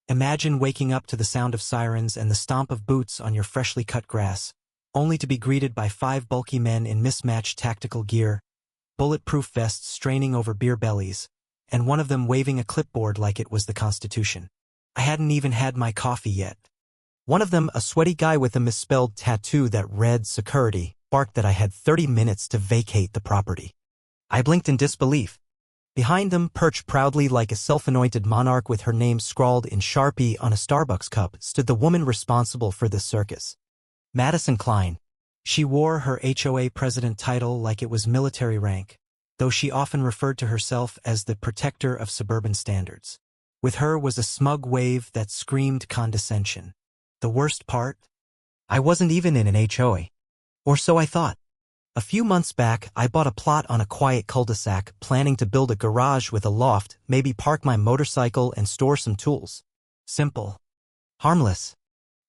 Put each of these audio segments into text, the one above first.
Imagine waking up to the sound of sirens and the stomp of boots on your freshly cut grass, only to be greeted by 5 bulky men in mismatched tactical gear, bulletproof vests straining over beer bellies, and one of them waving a clipboard like it was the Constitution. I hadn't even had my coffee yet. One of them, a sweaty guy with a misspelled tattoo that read security, barked that I had 30 minutes to vacate the property. I blinked in disbelief. Behind them, perched proudly like a self-anointed monarch with her name scrawled in Sharpie on a Starbucks cup, stood the woman responsible for this circus. Madison Klein. She wore her HOA president title like it was military rank, though she often referred to herself as the protector of suburban standards. With her was a smug wave that screamed condescension. The worst part? I wasn't even in an HOA. Or so I thought. A few months back, I bought a plot on a quiet cul-de-sac, planning to build a garage with a loft, maybe park my motorcycle and store some tools. Simple. Harmless.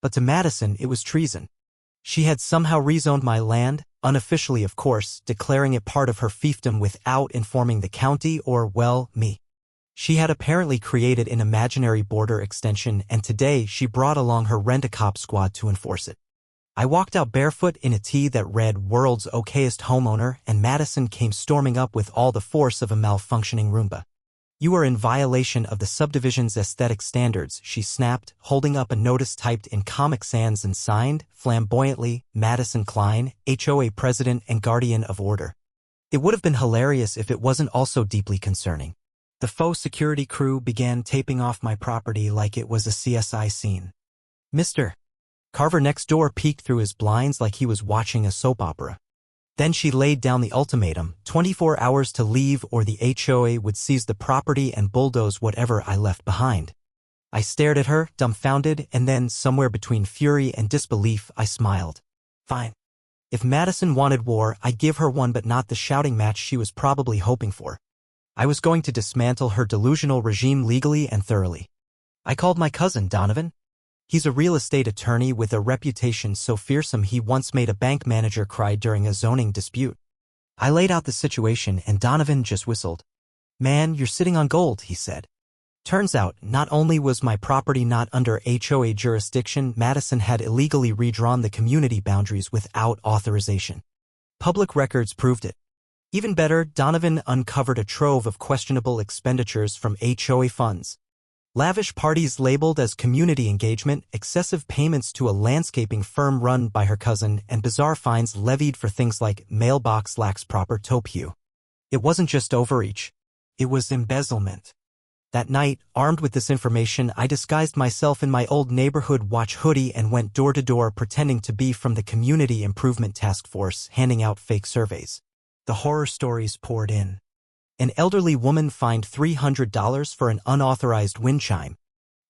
But to Madison, it was treason. She had somehow rezoned my land, unofficially of course, declaring it part of her fiefdom without informing the county or, well, me. She had apparently created an imaginary border extension, and today she brought along her rent-a-cop squad to enforce it. I walked out barefoot in a tee that read "World's Okayest Homeowner," and Madison came storming up with all the force of a malfunctioning Roomba. "You are in violation of the subdivision's aesthetic standards," she snapped, holding up a notice typed in Comic Sans and signed, flamboyantly, Madison Klein, HOA President and Guardian of Order. It would have been hilarious if it wasn't also deeply concerning. The faux security crew began taping off my property like it was a CSI scene. Mr. Carver next door peeked through his blinds like he was watching a soap opera. Then she laid down the ultimatum, 24 hours to leave or the HOA would seize the property and bulldoze whatever I left behind. I stared at her, dumbfounded, and then, somewhere between fury and disbelief, I smiled. Fine. If Madison wanted war, I'd give her one, but not the shouting match she was probably hoping for. I was going to dismantle her delusional regime legally and thoroughly. I called my cousin, Donovan. He's a real estate attorney with a reputation so fearsome he once made a bank manager cry during a zoning dispute. I laid out the situation and Donovan just whistled. "Man, you're sitting on gold," he said. Turns out, not only was my property not under HOA jurisdiction, Madison had illegally redrawn the community boundaries without authorization. Public records proved it. Even better, Donovan uncovered a trove of questionable expenditures from HOA funds. Lavish parties labeled as community engagement, excessive payments to a landscaping firm run by her cousin, and bizarre fines levied for things like mailbox lacks proper taupe hue. It wasn't just overreach. It was embezzlement. That night, armed with this information, I disguised myself in my old neighborhood watch hoodie and went door to door pretending to be from the Community Improvement Task Force, handing out fake surveys. The horror stories poured in. An elderly woman fined $300 for an unauthorized wind chime.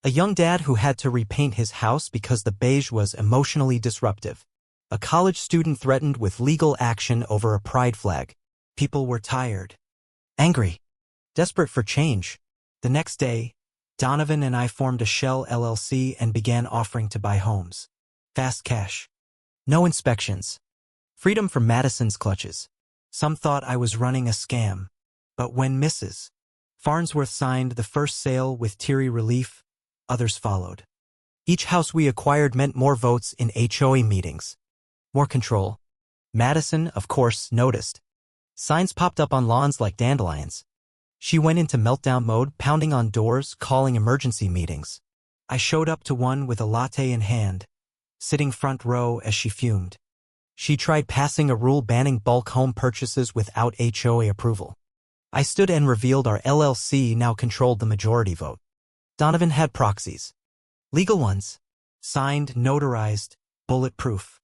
A young dad who had to repaint his house because the beige was emotionally disruptive. A college student threatened with legal action over a pride flag. People were tired. Angry. Desperate for change. The next day, Donovan and I formed a shell LLC and began offering to buy homes. Fast cash. No inspections. Freedom from Madison's clutches. Some thought I was running a scam. But when Mrs. Farnsworth signed the first sale with teary relief, others followed. Each house we acquired meant more votes in HOA meetings. More control. Madison, of course, noticed. Signs popped up on lawns like dandelions. She went into meltdown mode, pounding on doors, calling emergency meetings. I showed up to one with a latte in hand, sitting front row as she fumed. She tried passing a rule banning bulk home purchases without HOA approval. I stood and revealed our LLC now controlled the majority vote. Donovan had proxies. Legal ones. Signed, notarized, bulletproof.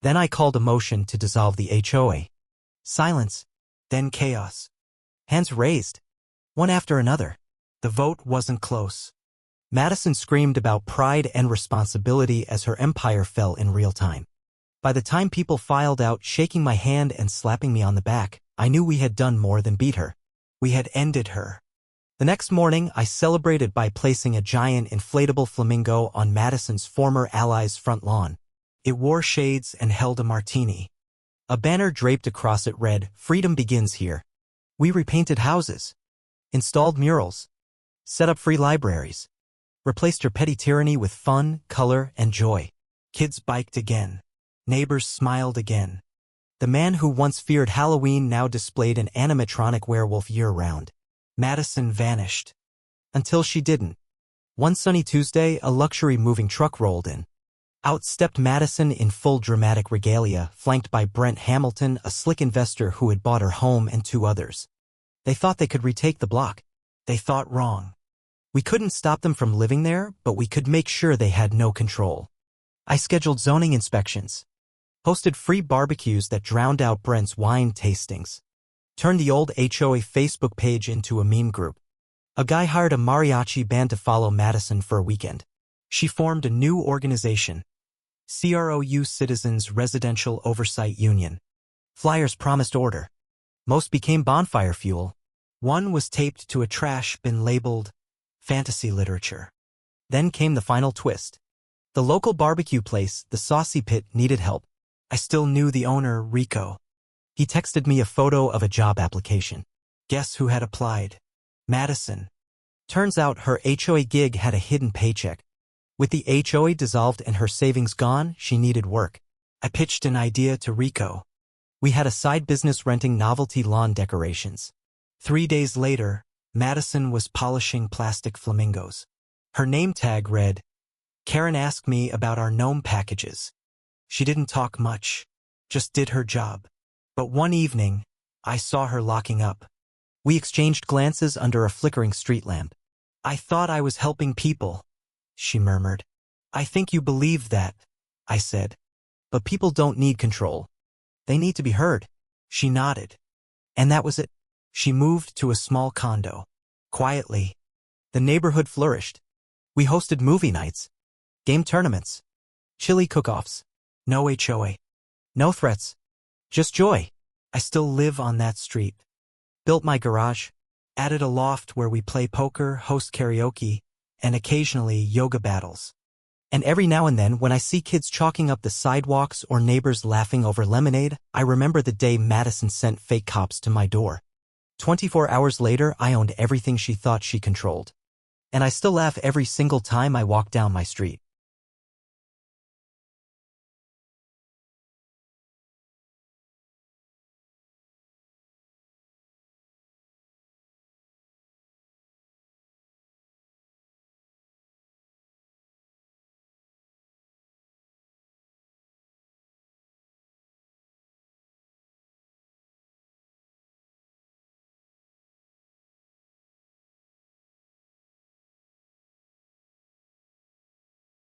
Then I called a motion to dissolve the HOA. Silence. Then chaos. Hands raised. One after another. The vote wasn't close. Madison screamed about pride and responsibility as her empire fell in real time. By the time people filed out, shaking my hand and slapping me on the back, I knew we had done more than beat her. We had ended her. The next morning, I celebrated by placing a giant inflatable flamingo on Madison's former ally's front lawn. It wore shades and held a martini. A banner draped across it read, "Freedom begins here." We repainted houses, installed murals, set up free libraries, replaced her petty tyranny with fun, color, and joy. Kids biked again. Neighbors smiled again. The man who once feared Halloween now displayed an animatronic werewolf year-round. Madison vanished. Until she didn't. One sunny Tuesday, a luxury moving truck rolled in. Out stepped Madison in full dramatic regalia, flanked by Brent Hamilton, a slick investor who had bought her home, and two others. They thought they could retake the block. They thought wrong. We couldn't stop them from living there, but we could make sure they had no control. I scheduled zoning inspections. Hosted free barbecues that drowned out Brent's wine tastings. Turned the old HOA Facebook page into a meme group. A guy hired a mariachi band to follow Madison for a weekend. She formed a new organization. CROU Citizens Residential Oversight Union. Flyers promised order. Most became bonfire fuel. One was taped to a trash bin labeled fantasy literature. Then came the final twist. The local barbecue place, the Saucy Pit, needed help. I still knew the owner, Rico. He texted me a photo of a job application. Guess who had applied? Madison. Turns out her HOA gig had a hidden paycheck. With the HOA dissolved and her savings gone, she needed work. I pitched an idea to Rico. We had a side business renting novelty lawn decorations. 3 days later, Madison was polishing plastic flamingos. Her name tag read, "Karen asked me about our gnome packages." She didn't talk much, just did her job. But one evening, I saw her locking up. We exchanged glances under a flickering street lamp. "I thought I was helping people," she murmured. "I think you believe that," I said. "But people don't need control. They need to be heard." She nodded. And that was it. She moved to a small condo. Quietly. The neighborhood flourished. We hosted movie nights, game tournaments, chili cook-offs. No HOA. No threats. Just joy. I still live on that street. Built my garage. Added a loft where we play poker, host karaoke, and occasionally yoga battles. And every now and then, when I see kids chalking up the sidewalks or neighbors laughing over lemonade, I remember the day Madison sent fake cops to my door. 24 hours later, I owned everything she thought she controlled. And I still laugh every single time I walk down my street.